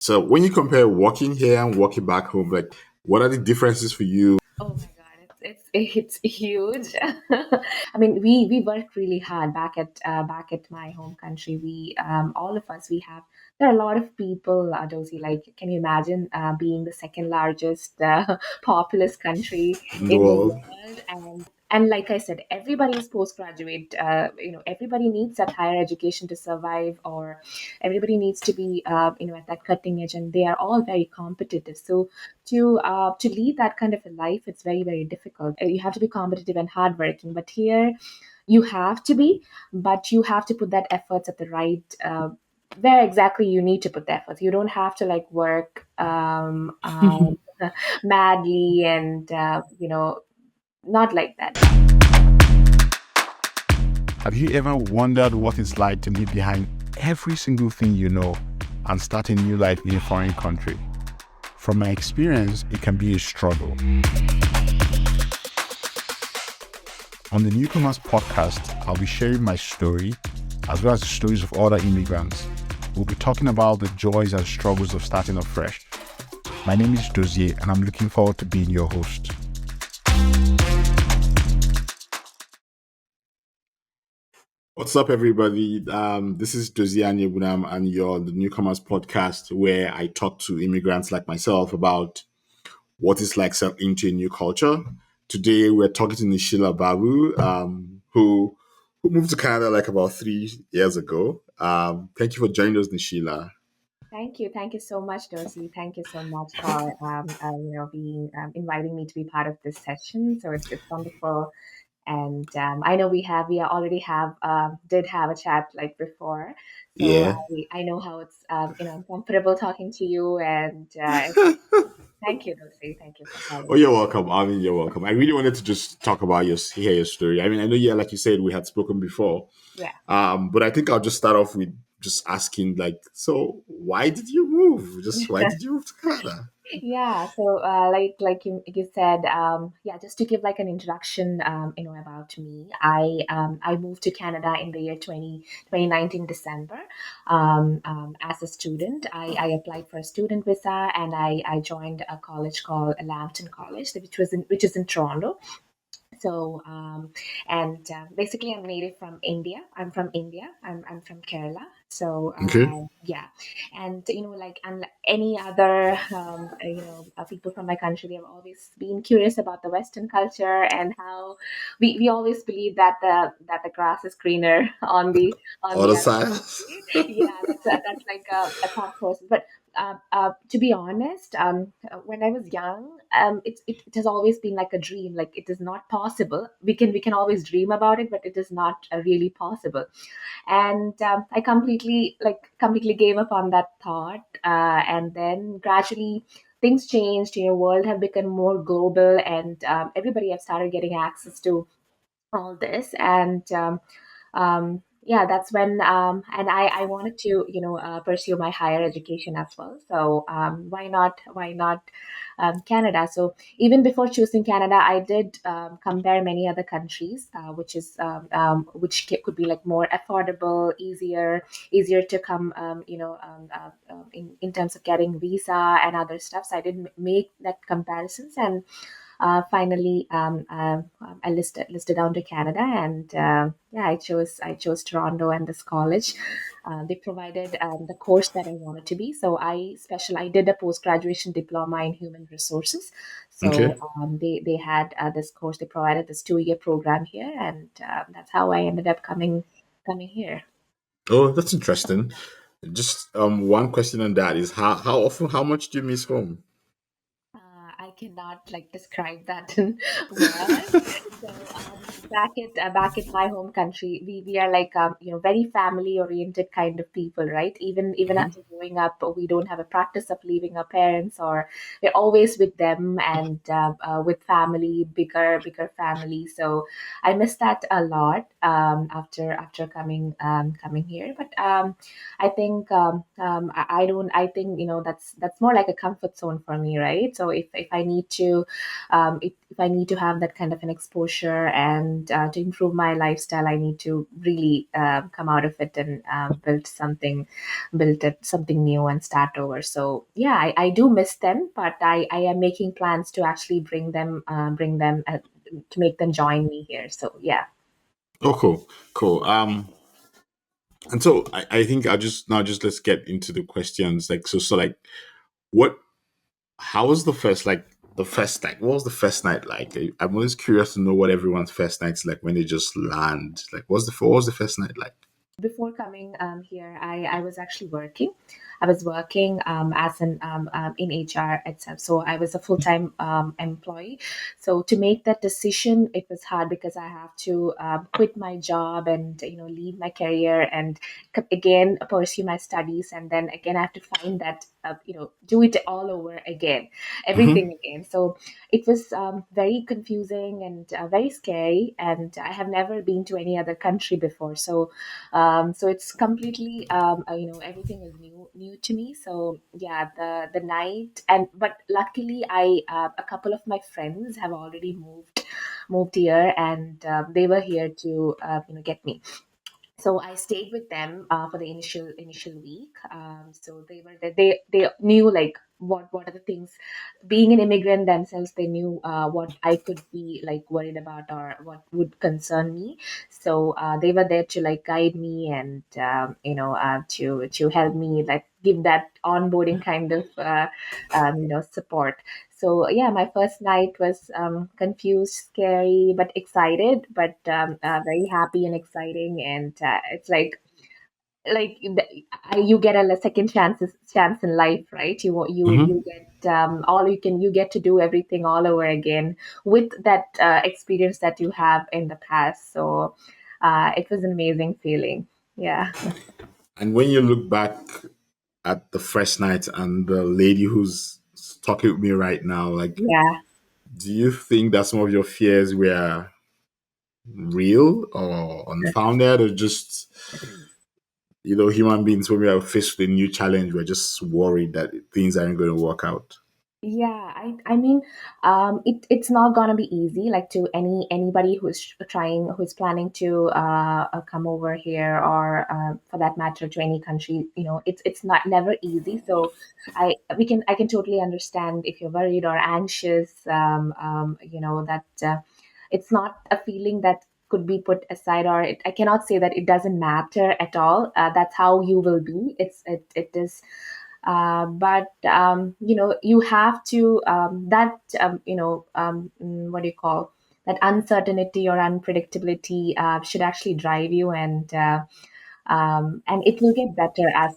So when you compare working here and working back home, like what are the differences for you? Oh my God, it's huge. I mean, we work really hard back at my home country. We all of us we have there are a lot of people, Dozy. Like, can you imagine being the second largest populous country In the in the world? world? And like I said, everybody is postgraduate. Everybody needs that higher education to survive, or everybody needs to be at that cutting edge, and they are all very competitive. So to lead that kind of a life, it's very very difficult. You have to be competitive and hardworking, but here you have to be, but you have to put that efforts at the right where exactly you need to put the efforts. You don't have to like work madly and not like that. Have you ever wondered what it's like to leave behind every single thing you know and start a new life in a foreign country? From my experience, it can be a struggle. On the Newcomers podcast, I'll be sharing my story as well as the stories of other immigrants. We'll be talking about the joys and struggles of starting afresh. My name is Dozier, and I'm looking forward to being your host. What's up, everybody? This is Dozier Bunam, and you're on the Newcomers podcast, where I talk to immigrants like myself about what it's like settling into a new culture. Today, we're talking to Nishila Babu, who moved to Canada like about 3 years ago. Thank you for joining us, Nishila. Thank you so much, Dorsey. Thank you so much for being inviting me to be part of this session. So it's wonderful. And I know we already have did have a chat like before, so Yeah. I know how it's I'm comfortable talking to you, and thank you, Lucy. Thank you for Oh, having me. you're welcome. I mean, you're welcome. I really wanted to just talk about hear your story. I mean, I know, yeah, like you said, we had spoken before. Yeah. But I think I'll just start off with just asking, like, so why did you move? Just why did you move to Canada? Yeah, so like you said, yeah, just to give like an introduction, about me, I moved to Canada in the year 2019 December, as a student. I applied for a student visa, and I joined a college called Lambton College, which is in Toronto. So, and basically, I'm native from India. I'm from India. I'm from Kerala. So, Okay. yeah, and like unlike any other, people from my country, they have always been curious about the Western culture and how we always believe that the grass is greener on the Other other side. side. Yeah, that's like a thought process. But to be honest, when I was young, it has always been like a dream. Like, it is not possible. We can always dream about it, but it is not really possible. And I completely gave up on that thought. And then gradually things changed. World have become more global, and everybody have started getting access to all this. And yeah, that's when and I wanted to pursue my higher education as well. So why not Canada? So even before choosing Canada, I did compare many other countries, could be like more affordable, easier to come, in terms of getting visa and other stuff. So I did make that comparisons, and finally, I listed down to Canada, and yeah, I chose Toronto and this college. They provided the course that I wanted to be. So I did a post graduation diploma in human resources. Okay. So they had this course. They provided this 2 year program here, and that's how I ended up coming here. Oh, that's interesting. Just one question on that is how much do you miss home? I cannot like describe that in words. So back at my home country, we are like very family oriented kind of people, right? Even Mhm. after growing up, we don't have a practice of leaving our parents, or we're always with them, and with family, bigger family. So I miss that a lot after coming here. But I think I don't. I think that's more like a comfort zone for me, right? So if I need to, if I need to have that kind of an exposure and to improve my lifestyle, I need to really come out of it and build it something new and start over. So yeah, I do miss them, but I am making plans to actually bring them to make them join me here. So yeah. Oh, cool, cool. And so I think I'll just let's get into the questions. Like, so like, what? How was the first the first night? What was the first night like? I'm always curious to know what everyone's first night's like when they just land. Like, what was the first night like? Before coming here, I was actually working. I was working as an in HR itself. So I was a full time employee. So to make that decision, it was hard because I have to quit my job and leave my career and again pursue my studies, and then again I have to find that do it all over again, Mm-hmm. everything again. So it was very confusing and very scary, and I have never been to any other country before. So it's completely everything is new to me. So yeah, the night, and but luckily I a couple of my friends have already moved here, and they were here to get me. So I stayed with them for the initial week. So they were there. They knew like what are the things. Being an immigrant themselves, they knew what I could be like worried about or what would concern me. So they were there to like guide me and to help me like give that onboarding kind of support. So yeah, my first night was confused, scary, but excited, but very happy and exciting. And it's you get a second chance in life, right? You get you get to do everything all over again with that experience that you have in the past. So it was an amazing feeling. Yeah. And when you look back at the first night and the lady who's talking with me right now, like, Yeah. do you think that some of your fears were real or unfounded, or just human beings when we are faced with a new challenge, we're just worried that things aren't going to work out? Yeah, I mean, it's not gonna be easy. Like to anybody who's planning to come over here, or for that matter, to any country. It's not never easy. So I can totally understand if you're worried or anxious. That it's not a feeling that could be put aside, or I cannot say that it doesn't matter at all. That's how you will be. It is but you have to what do you call, that uncertainty or unpredictability should actually drive you, and it will get better as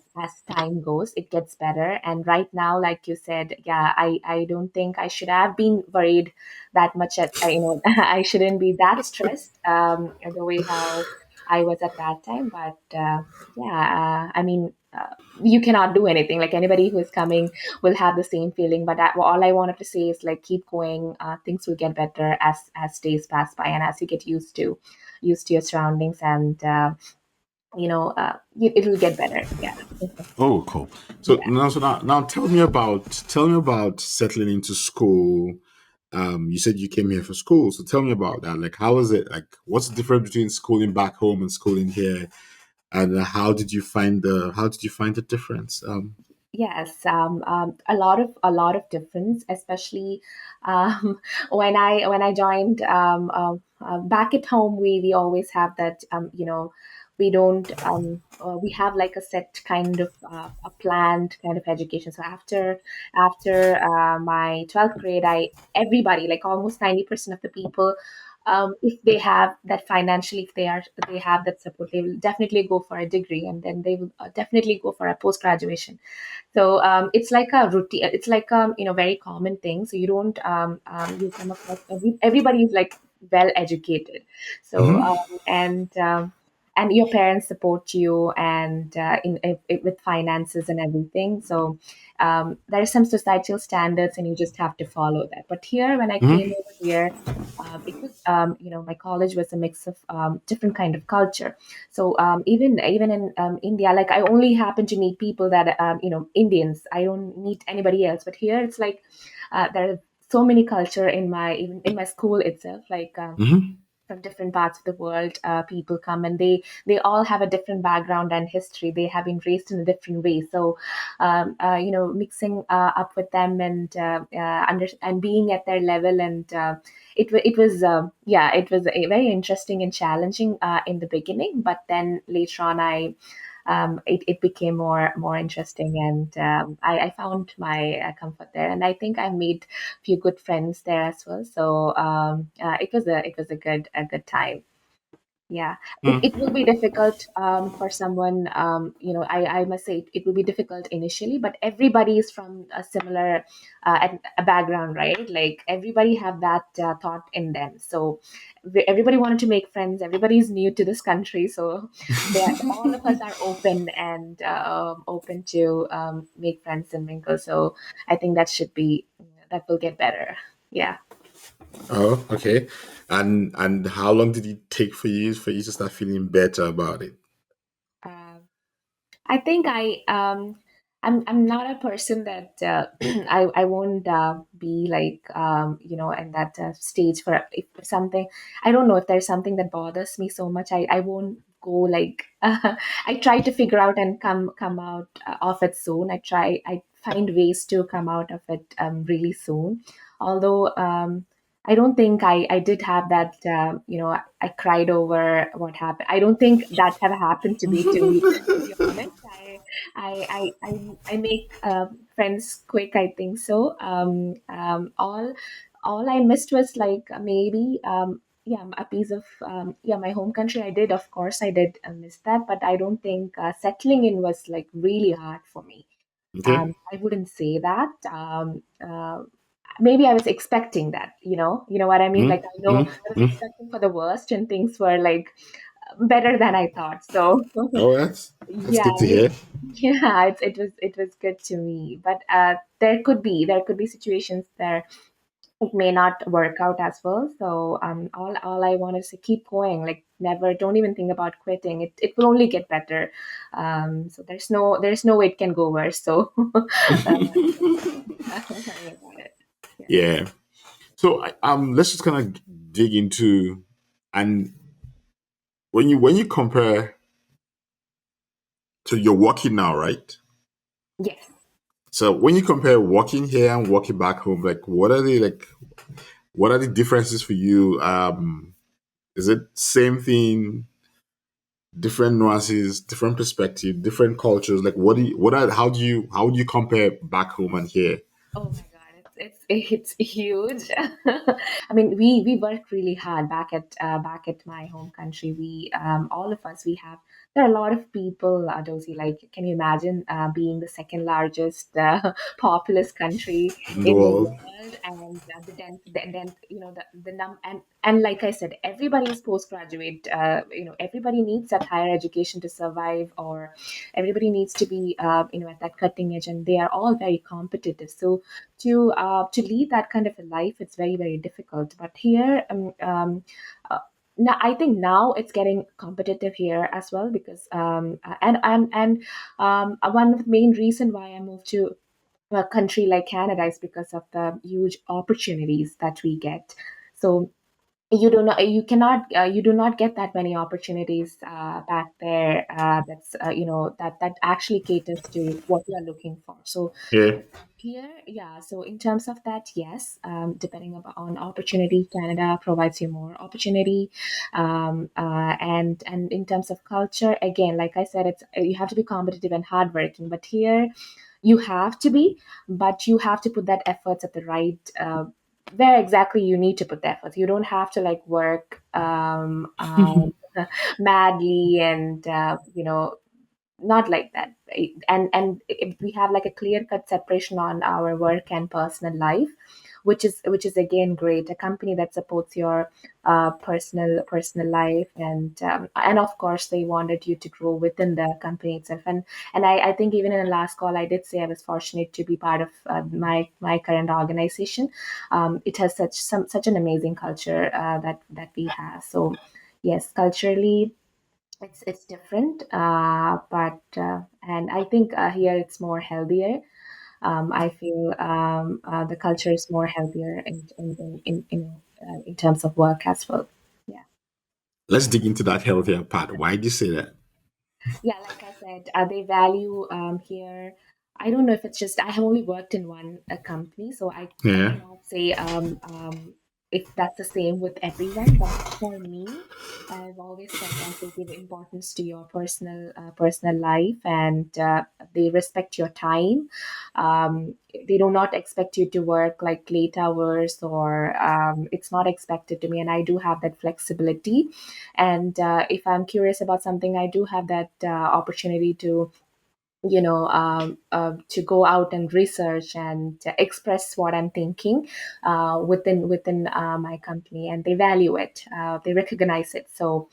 time goes. It gets better, and right now, like you said, yeah, I don't think I should have been worried that much. I shouldn't be that stressed the way how I was at that time. But yeah, I mean, you cannot do anything. Like anybody who is coming will have the same feeling. But all I wanted to say is like keep going. Things will get better as days pass by, and as you get used to your surroundings, and it will get better. Yeah. Oh, cool. Yeah. So now tell me about settling into school. You said you came here for school, so tell me about that. Like, how is it? Like, what's the difference between schooling back home and schooling here? And how did you find the difference? Yes, a lot of difference, especially um, when I joined back at home. We always have that we don't we have like a set kind of a planned kind of education. So after my 12th grade, I everybody, like almost 90% of the people, if they have that financially, if they have that support, they will definitely go for a degree, and then they will definitely go for a post graduation. So it's like a routine. It's like very common thing. So you don't you come across everybody is like well educated. So Mm-hmm. and your parents support you, and with finances and everything. So there are some societal standards, and you just have to follow that. But here, when I came Mm-hmm. over here, it was my college was a mix of different kind of culture. So even in India, like I only happen to meet people that Indians. I don't meet anybody else. But here it's like there are so many culture in my, even in my school itself, like Mm-hmm. from different parts of the world. People come, and they all have a different background and history. They have been raised in a different way. So mixing up with them, and being at their level, and it was yeah, it was a very interesting and challenging in the beginning, but then later on it became more interesting, and I found my comfort there, and I think I made a few good friends there as well. So it was a good time. Yeah, it will be difficult for someone. I must say it will be difficult initially, but everybody is from a similar a background, right? Like everybody have that thought in them. So everybody wanted to make friends. Everybody is new to this country, so all of us are open and open to make friends and mingle. So I think that will get better. Yeah. Oh, okay. And how long did it take for you to start feeling better about it? Um, I think I'm not a person that I won't be like in that stage for if something. I don't know if there's something that bothers me so much. I won't go like I try to figure out and come out of it soon. I find ways to come out of it really soon. Although I don't think I did have that. I cried over what happened. I don't think that have happened to me. To be honest, I make friends quick. I think so. All I missed was like maybe yeah, a piece of yeah, my home country. I did, of course, I did miss that, but I don't think settling in was like really hard for me. Okay. I wouldn't say that. Maybe I was expecting that. You know what I mean. Like I know Mm-hmm. I was Mm-hmm. expecting for the worst, and things were like better than I thought. So Oh, that's yeah, good to hear. yeah, it was good to me. But there could be situations there it may not work out as well. So all I want is to keep going. Like never, don't even think about quitting. It will only get better. So there's no way it can go worse. So don't worry about it. Yeah. Yeah. So let's just kind of dig into, and when you compare, so you're working now, right? Yes. So when you compare working here and working back home, like what are the differences for you? Is it same thing, different nuances, different perspective, different cultures? Like how do you compare back home and here? Oh my God, it's huge. I mean, we work really hard back at my home country. We all of us we have there are a lot of people, Dozy. Like, can you imagine being the second largest populous country In the in the world? world, and the num and like I said, everybody is postgraduate. Everybody needs that higher education to survive, or everybody needs to be at that cutting edge, and they are all very competitive. So to lead that kind of a life, it's very very difficult. But here uh, now I think now it's getting competitive here as well, because one of the main reason why I moved to a country like Canada is because of the huge opportunities that we get. So you do not get that many opportunities back there, that actually caters to what you are looking for. So Yeah. here, yeah. So in terms of that, yes, depending on opportunity, Canada provides you more opportunity, and in terms of culture, again, like I said, it's you have to be competitive and hardworking. But here, you have to be, but you have to put that efforts at the right. Where exactly you need to put the efforts. You don't have to like work madly, and not like that. And if we have like a clear cut separation on our work and personal life, which is again great. A company that supports your personal life, and of course they wanted you to grow within the company itself. And I think even in the last call I did say I was fortunate to be part of my current organization. It has such an amazing culture that we have. So yes, culturally it's different, but and I think here it's more healthier. I feel the culture is more healthier in terms of work as well. Yeah. Let's dig into that healthier part. Why do you say that? Yeah, like I said, they value here. I don't know if it's just I have only worked in one company, so I Yeah. cannot say if that's the same with everyone. But for me, I've always felt like they give importance to your personal life, and they respect your time. They do not expect you to work like late hours, or it's not expected to me, and I do have that flexibility. And if I'm curious about something, I do have that opportunity to to go out and research and express what I'm thinking within my company, and they value it, they recognize it. So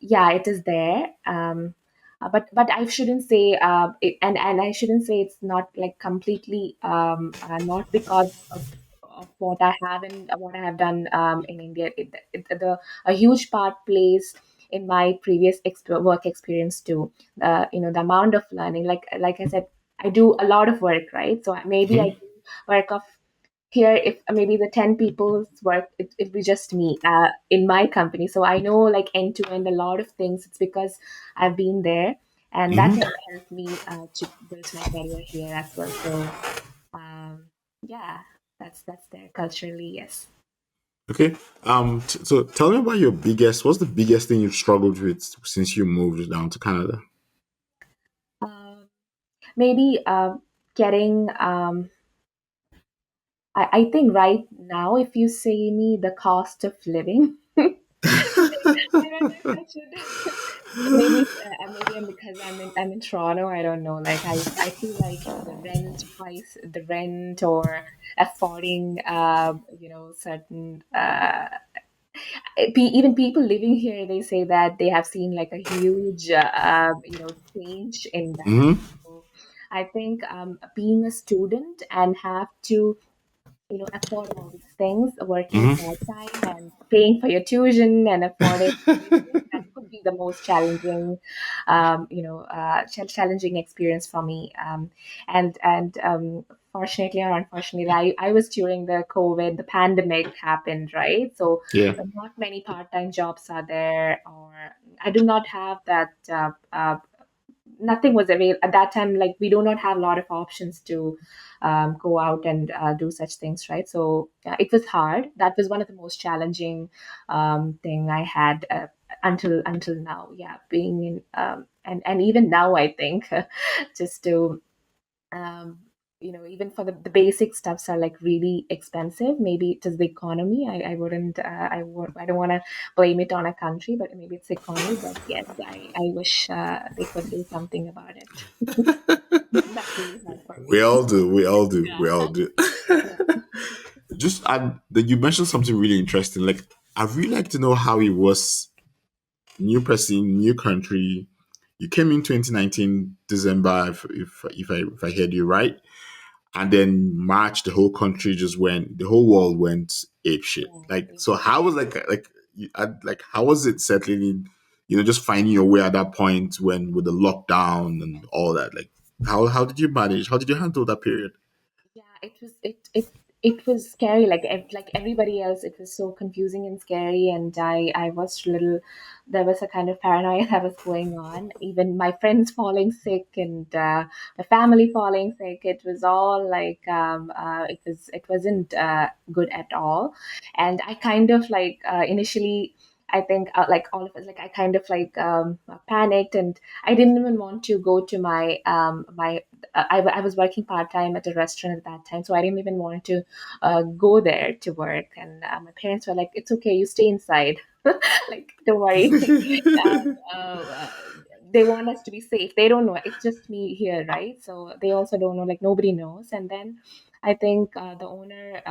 yeah, it is there. But I shouldn't say and I shouldn't say it's not like completely not because of what I have and what I have done in India. A huge part plays in my previous work experience too. The amount of learning, like I said, I do a lot of work, right? So maybe I Mhm. do work of here, if maybe the 10 people's work, it'll be just me in my company. So I know like end to end a lot of things. It's because I've been there, and that Mhm. has helped me to build my career here as well. So yeah, that's there culturally, yes. Okay. So tell me about your biggest. What's the biggest thing you've struggled with since you moved down to Canada? um, Maybe getting I think right now, if you say me the cost of living, I don't know if I should. Maybe I'm because I'm in Toronto. I don't know. Like I feel like the rent or affording certain even people living here, they say that they have seen like a huge change in that. Hmm. So I think being a student and have to afford all these things, working Hmm. part-time and paying for your tuition and affording everything, that could be the most challenging, challenging experience for me. And fortunately or unfortunately, I was during the COVID, the pandemic happened, right? So Yeah. not many part-time jobs are there, or I do not have that nothing was available at that time. Like we do not have a lot of options to go out and do such things, right? So it was hard. That was one of the most challenging thing I had until now. Yeah, being in and even now, I think just to um, even for the basic stuffs are like really expensive. Maybe it is the economy. I wouldn't I don't want to blame it on a country, but maybe it's the economy. But yes, I wish they could do something about it. That's really hard for We me. all do. We all do. Yeah. We all do. Yeah. Just that you mentioned something really interesting. Like I'd really like to know how it was. New person, new country. You came in 2019 December, if I heard you right, and then March the whole country just went, the whole world went ape shit. Yeah. Like Yeah. so, how was like how was it settling in? Just finding your way at that point when with the lockdown and all that. Like how did you manage? How did you handle that period? Yeah, it was scary. Like everybody else, it was so confusing and scary. And I was little. There was a kind of paranoia that was going on. Even my friends falling sick and my family falling sick. It was all like it wasn't good at all. And I kind of like initially. I think like all of us, like I kind of like panicked, and I didn't even want to go to my I was working part time at a restaurant at that time, so I didn't even want to go there to work. And my parents were like, "It's okay, you stay inside. Like, don't worry." They want us to be safe. They don't know. It's just me here, right? So they also don't know. Like nobody knows. And then I think the owner,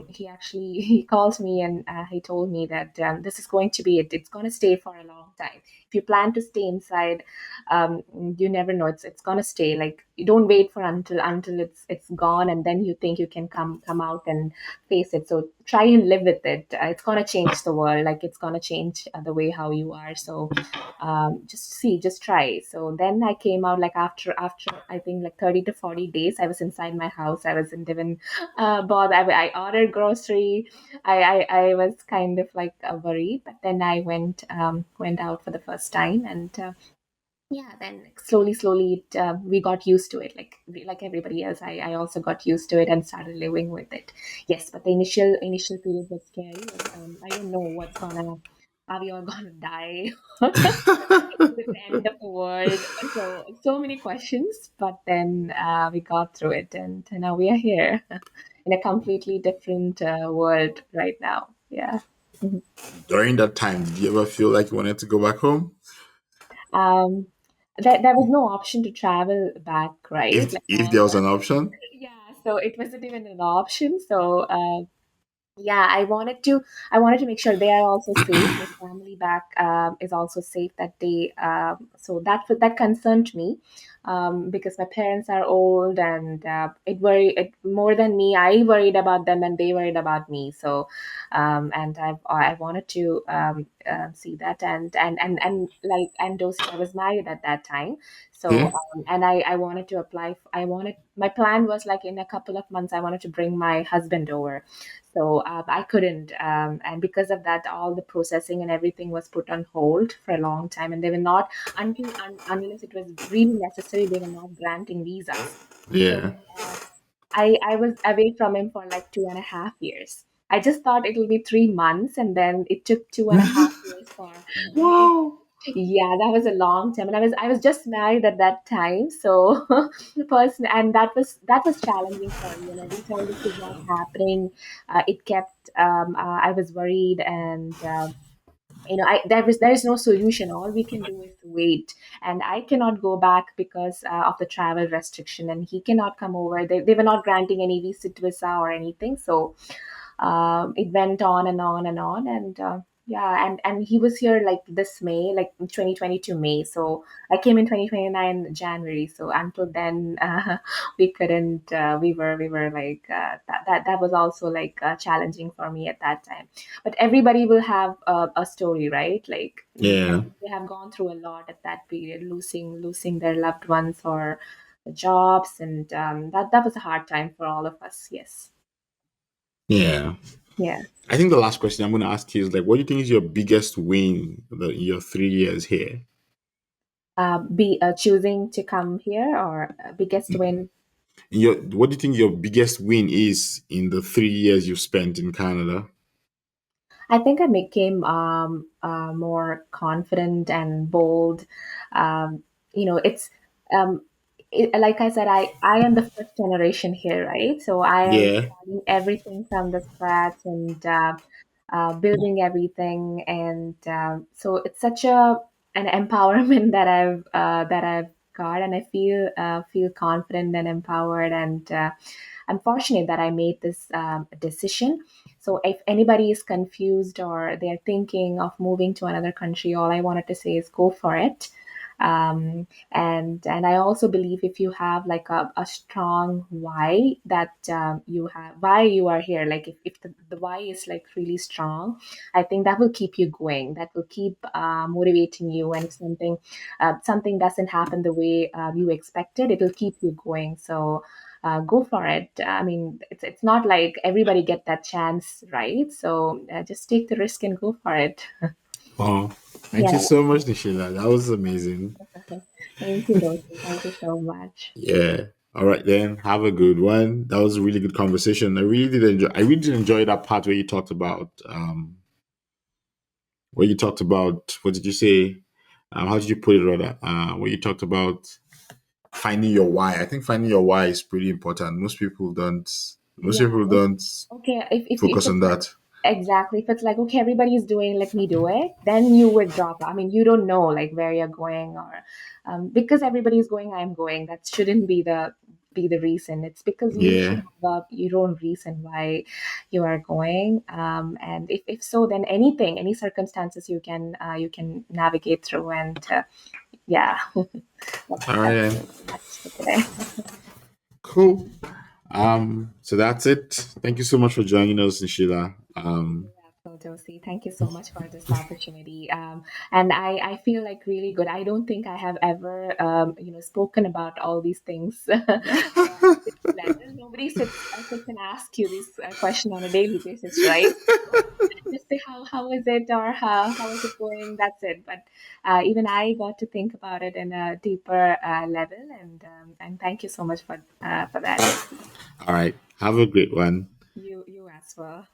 he actually he called me and he told me that this is going to be it. It's going to stay for a long time. If you plan to stay inside, um, you never know. It's going to stay. Like you don't wait for until it's gone and then you think you can come out and face it. So try and live with it. It's going to change the world. Like it's going to change the way how you are. So just see, just try. So then I came out like after I think like 30 to 40 days. I was inside my house. I wasn't even bothered. I ordered grocery. I was kind of like worried, but then I went out for the first time, and yeah, then slowly we got used to it. Like everybody else, I also got used to it and started living with it. Yes, but the initial period was scary. I don't know what's gonna, are we all gonna die? Is it the end of the world? So many questions, but then we got through it, and now we are here in a completely different world right now. Yeah. Mhm. During that time, did you ever feel like you wanted to go back home? Um, there was no option to travel back, right? Like If all there was the an option? yeah, so it wasn't even an option. So yeah, I wanted to make sure they are also safe. My family back is also safe, that they so that concerned me, because my parents are old, and it more than me. I worried about them and they worried about me. So and I wanted to see that, and like, and those, I was married at that time. So Yeah. and I wanted to apply. I wanted, my plan was like in a couple of months I wanted to bring my husband over. So I couldn't, and because of that, all the processing and everything was put on hold for a long time, and they were not, unless it was really necessary, they were not granting visas. So Yeah. uh, I was away from him for like 2.5 years. I just thought it will be 3 months, and then it took 2.5 years for Wow. yeah, that was a long time, and I was just married at that time. So the person, and that was challenging for me. Every time this is not happening, it kept. I was worried, and there is no solution. All we can do is wait, and I cannot go back because of the travel restriction, and he cannot come over. They were not granting any visa or anything. So it went on and on and on, and yeah, and he was here like this May, like in 2022 May. So I came in 2029 January. So until then, we couldn't. We were like that was also like challenging for me at that time. But everybody will have a story, right? Like Yeah. they have gone through a lot at that period, losing their loved ones or the jobs, and that was a hard time for all of us. Yes. Yeah. Yeah. I think the last question I'm going to ask you is like, what do you think is your biggest win in your 3 years here? Be choosing to come here, or biggest win. What do you think your biggest win is in the 3 years you've spent in Canada? I think I became more confident and bold. Um, it's um, like I said, I am the first generation here, right? So I am Yeah. starting everything from the scratch, and building everything, and so it's such an empowerment that I've got, and I feel confident and empowered, and I'm fortunate that I made this decision. So if anybody is confused or they're thinking of moving to another country, all I wanted to say is go for it. And I also believe if you have like a strong why, that you have why you are here, like if the why is like really strong, I think that will keep you going, that will keep motivating you. And if something doesn't happen the way you expected, it will keep you going. So go for it. I mean, it's not like everybody get that chance, right? So just take the risk and go for it. Wow. Thank you Yeah. so much, Nishila. That was amazing. Thank you, Doshi. Thank you so much. Yeah. All right then. Have a good one. That was a really good conversation. I really did enjoy that part where you talked about, what did you say? How did you put it rather? Where you talked about finding your why. I think finding your why is pretty important. Most Yeah. people don't Okay. If focus on it's like, that. exactly, if it's like, okay, everybody is doing, let me do it, then you would drop. I mean, you don't know like where you're going, or because everybody is going, I'm going. That shouldn't be the be the reason. It's because you should Yeah. have your own reason why you are going. And if so, then any circumstances you can navigate through. And yeah, All right. that's Then. pretty much for today. Cool. So that's it. Thank you so much for joining us, Nishila. So, Josie, thank you so much for this opportunity. And I feel like really good. I don't think I have ever, spoken about all these things at this level. Nobody sits and asks you this question on a daily basis, right? Just say how is it, or how is it going? That's it. But even I got to think about it in a deeper level, and thank you so much for that. All right. Have a great one. You as well.